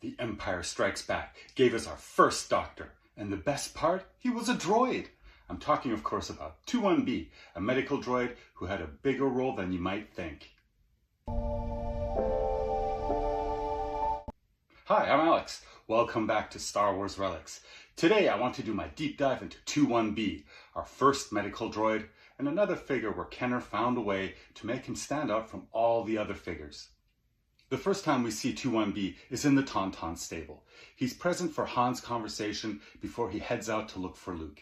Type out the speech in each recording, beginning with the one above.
The Empire Strikes Back gave us our first Doctor, and the best part, he was a droid. I'm talking, of course, about 21B, a medical droid who had a bigger role than you might think. Hi, I'm Alex. Welcome back to Star Wars Relics. Today I want to do my deep dive into 21B, our first medical droid, and another figure where Kenner found a way to make him stand out from all the other figures. The first time we see 21B is in the Tauntaun stable. He's present for Han's conversation before he heads out to look for Luke.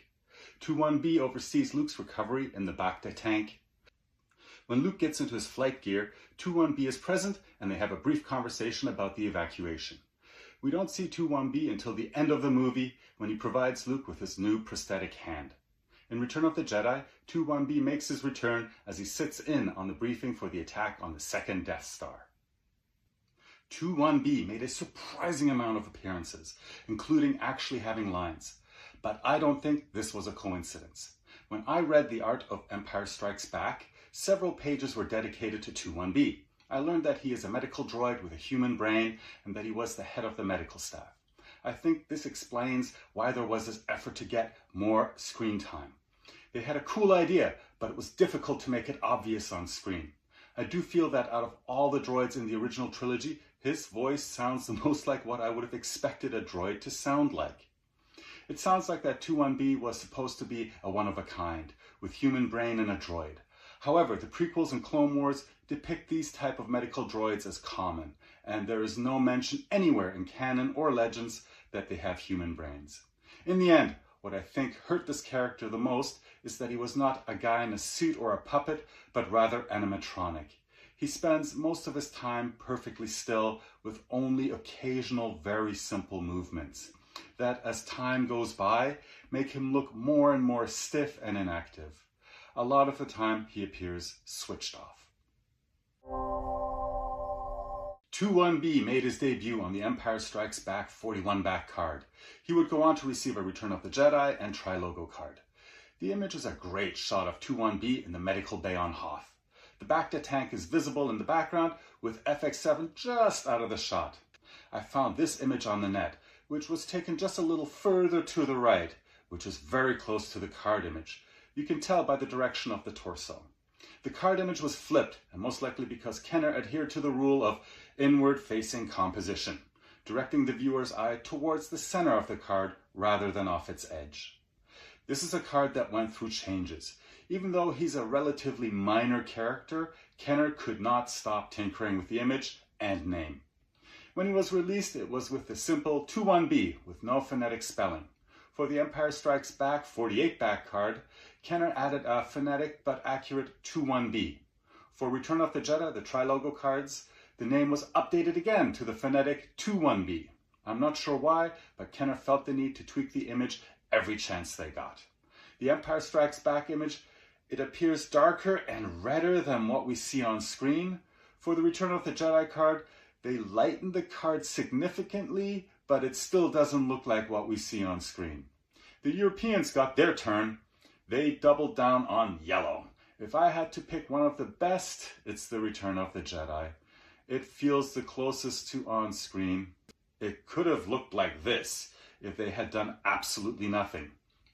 21B oversees Luke's recovery in the Bacta tank. When Luke gets into his flight gear, 21B is present and they have a brief conversation about the evacuation. We don't see 21B until the end of the movie when he provides Luke with his new prosthetic hand. In Return of the Jedi, 21B makes his return as he sits in on the briefing for the attack on the second Death Star. 21B made a surprising amount of appearances, including actually having lines. But I don't think this was a coincidence. When I read The Art of Empire Strikes Back, several pages were dedicated to 21B. I learned that he is a medical droid with a human brain and that he was the head of the medical staff. I think this explains why there was this effort to get more screen time. They had a cool idea, but it was difficult to make it obvious on screen. I do feel that out of all the droids in the original trilogy, his voice sounds the most like what I would have expected a droid to sound like. It sounds like that 21B was supposed to be a one-of-a-kind, with human brain and a droid. However, the prequels and Clone Wars depict these type of medical droids as common, and there is no mention anywhere in canon or legends that they have human brains. In the end, what I think hurt this character the most is that he was not a guy in a suit or a puppet, but rather animatronic. He spends most of his time perfectly still with only occasional very simple movements that, as time goes by, make him look more and more stiff and inactive. A lot of the time he appears switched off. 21B made his debut on the Empire Strikes Back 41 back card. He would go on to receive a Return of the Jedi and Tri-Logo card. The image is a great shot of 21B in the medical bay on Hoth. The Bacta tank is visible in the background with FX7 just out of the shot. I found this image on the net, which was taken just a little further to the right, which is very close to the card image. You can tell by the direction of the torso. The card image was flipped, and most likely because Kenner adhered to the rule of inward-facing composition, directing the viewer's eye towards the center of the card rather than off its edge. This is a card that went through changes. Even though he's a relatively minor character, Kenner could not stop tinkering with the image and name. When he was released, it was with the simple 21B with no phonetic spelling. For the Empire Strikes Back 48 back card, Kenner added a phonetic but accurate 21B. For Return of the Jedi, the Tri-Logo cards, the name was updated again to the phonetic 21B. I'm not sure why, but Kenner felt the need to tweak the image every chance they got. The Empire Strikes Back image, it appears darker and redder than what we see on screen. For the Return of the Jedi card, they lightened the card significantly, but it still doesn't look like what we see on screen. The Europeans got their turn. They doubled down on yellow. If I had to pick one of the best, it's the Return of the Jedi. It feels the closest to on screen. It could have looked like this if they had done absolutely nothing.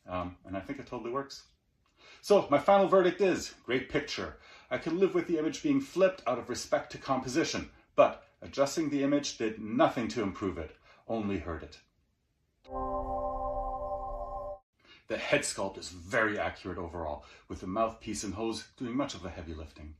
And I think it totally works. So my final verdict is, great picture. I can live with the image being flipped out of respect to composition, but adjusting the image did nothing to improve it, only hurt it. The head sculpt is very accurate overall, with the mouthpiece and hose doing much of the heavy lifting.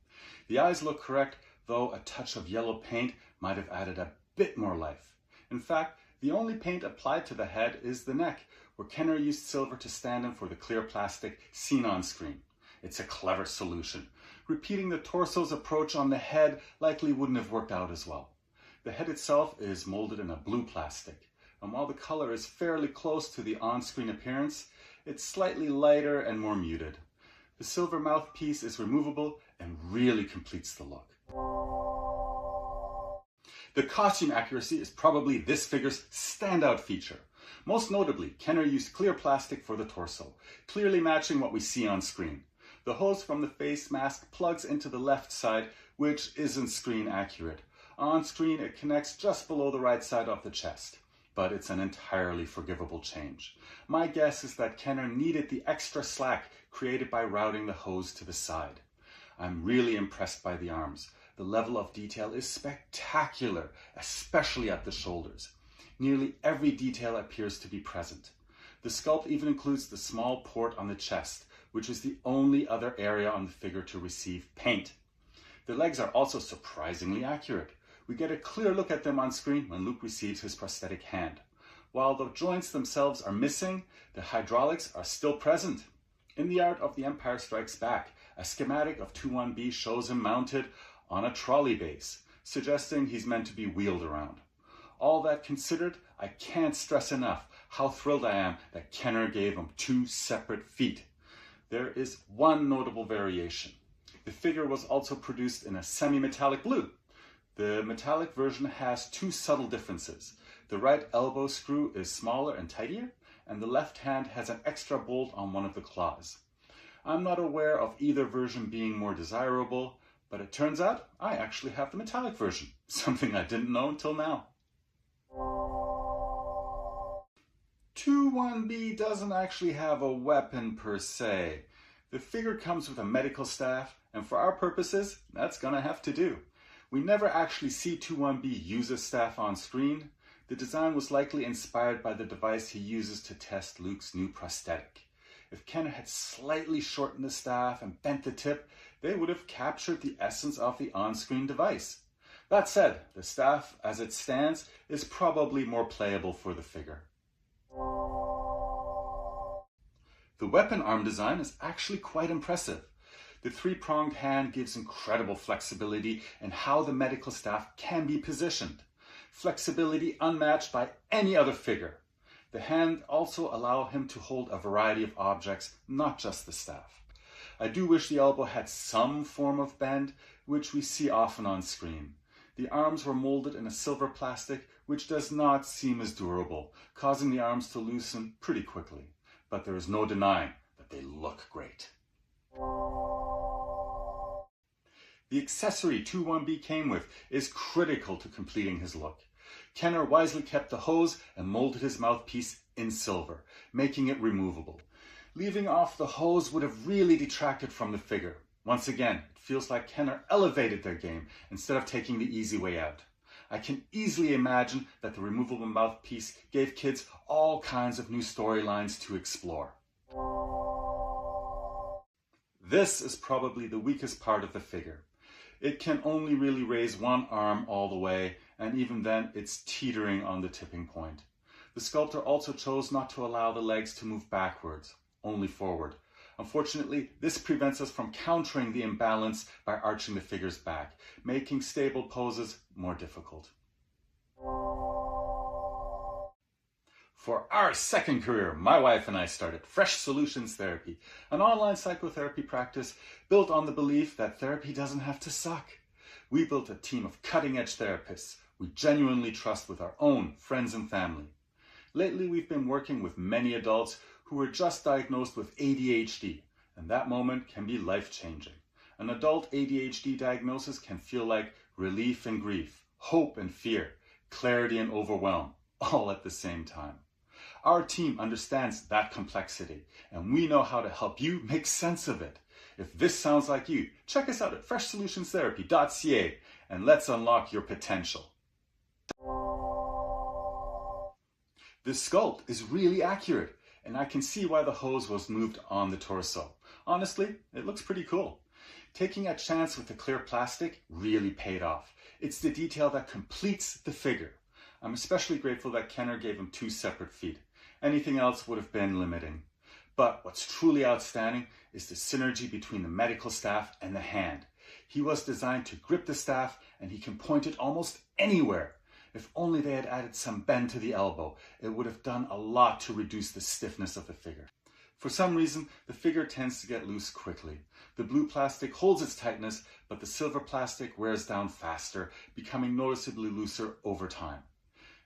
The eyes look correct, though a touch of yellow paint might have added a bit more life. In fact, the only paint applied to the head is the neck, where Kenner used silver to stand in for the clear plastic seen on screen. It's a clever solution. Repeating the torso's approach on the head likely wouldn't have worked out as well. The head itself is molded in a blue plastic, and while the color is fairly close to the on-screen appearance, it's slightly lighter and more muted. The silver mouthpiece is removable and really completes the look. The costume accuracy is probably this figure's standout feature. Most notably, Kenner used clear plastic for the torso, clearly matching what we see on screen. The hose from the face mask plugs into the left side, which isn't screen accurate. On screen, it connects just below the right side of the chest, but it's an entirely forgivable change. My guess is that Kenner needed the extra slack created by routing the hose to the side. I'm really impressed by the arms. The level of detail is spectacular, especially at the shoulders. Nearly every detail appears to be present. The sculpt even includes the small port on the chest, which is the only other area on the figure to receive paint. The legs are also surprisingly accurate. We get a clear look at them on screen when Luke receives his prosthetic hand. While the joints themselves are missing, the hydraulics are still present. In the art of The Empire Strikes Back, a schematic of 2-1-B shows him mounted on a trolley base, suggesting he's meant to be wheeled around. All that considered, I can't stress enough how thrilled I am that Kenner gave him 2 separate feet. There is one notable variation. The figure was also produced in a semi-metallic blue. The metallic version has 2 subtle differences. The right elbow screw is smaller and tidier, and the left hand has an extra bolt on one of the claws. I'm not aware of either version being more desirable, but it turns out I actually have the metallic version, something I didn't know until now. 2-1-B doesn't actually have a weapon per se. The figure comes with a medical staff, and for our purposes, that's gonna have to do. We never actually see 2-1-B use a staff on screen. The design was likely inspired by the device he uses to test Luke's new prosthetic. If Kenner had slightly shortened the staff and bent the tip, they would have captured the essence of the on-screen device. That said, the staff as it stands is probably more playable for the figure. The weapon arm design is actually quite impressive. The 3-pronged hand gives incredible flexibility in how the medical staff can be positioned. Flexibility unmatched by any other figure. The hand also allows him to hold a variety of objects, not just the staff. I do wish the elbow had some form of bend, which we see often on screen. The arms were molded in a silver plastic, which does not seem as durable, causing the arms to loosen pretty quickly. But there is no denying that they look great. The accessory 2-1-B came with is critical to completing his look. Kenner wisely kept the hose and molded his mouthpiece in silver, making it removable. Leaving off the hose would have really detracted from the figure. Once again, it feels like Kenner elevated their game instead of taking the easy way out. I can easily imagine that the removable mouthpiece gave kids all kinds of new storylines to explore. This is probably the weakest part of the figure. It can only really raise one arm all the way, and even then it's teetering on the tipping point. The sculptor also chose not to allow the legs to move backwards, only forward. Unfortunately, this prevents us from countering the imbalance by arching the figure's back, making stable poses more difficult. For our second career, my wife and I started Fresh Solutions Therapy, an online psychotherapy practice built on the belief that therapy doesn't have to suck. We built a team of cutting-edge therapists we genuinely trust with our own friends and family. Lately, we've been working with many adults who were just diagnosed with ADHD, and that moment can be life-changing. An adult ADHD diagnosis can feel like relief and grief, hope and fear, clarity and overwhelm, all at the same time. Our team understands that complexity, and we know how to help you make sense of it. If this sounds like you, check us out at freshsolutionstherapy.ca and let's unlock your potential. This sculpt is really accurate, and I can see why the hose was moved on the torso. Honestly, it looks pretty cool. Taking a chance with the clear plastic really paid off. It's the detail that completes the figure. I'm especially grateful that Kenner gave him 2 separate feet. Anything else would have been limiting. But what's truly outstanding is the synergy between the medical staff and the hand. He was designed to grip the staff, and he can point it almost anywhere. If only they had added some bend to the elbow, it would have done a lot to reduce the stiffness of the figure. For some reason, the figure tends to get loose quickly. The blue plastic holds its tightness, but the silver plastic wears down faster, becoming noticeably looser over time.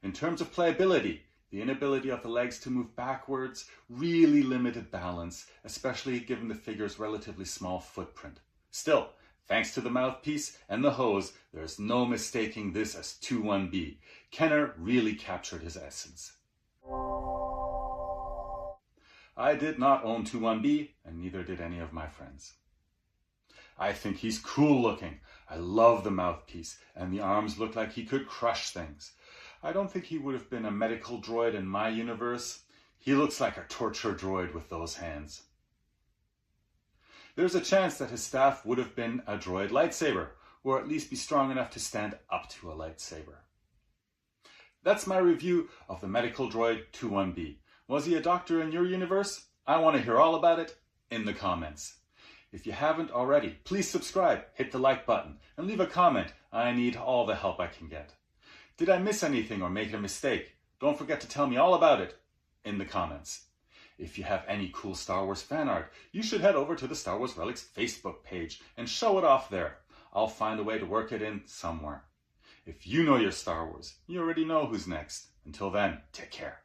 In terms of playability, the inability of the legs to move backwards really limited balance, especially given the figure's relatively small footprint. Still, Thanks to the mouthpiece and the hose, there's no mistaking this as 21B. Kenner really captured his essence. I did not own 21B, and neither did any of my friends. I think he's cool looking. I love the mouthpiece, and the arms look like he could crush things. I don't think he would have been a medical droid in my universe. He looks like a torture droid with those hands. There's a chance that his staff would have been a droid lightsaber, or at least be strong enough to stand up to a lightsaber. That's my review of the medical droid 21B. Was he a doctor in your universe? I want to hear all about it in the comments. If you haven't already, please subscribe, hit the like button, and leave a comment. I need all the help I can get. Did I miss anything or make a mistake? Don't forget to tell me all about it in the comments. If you have any cool Star Wars fan art, you should head over to the Star Wars Relics Facebook page and show it off there. I'll find a way to work it in somewhere. If you know your Star Wars, you already know who's next. Until then, take care.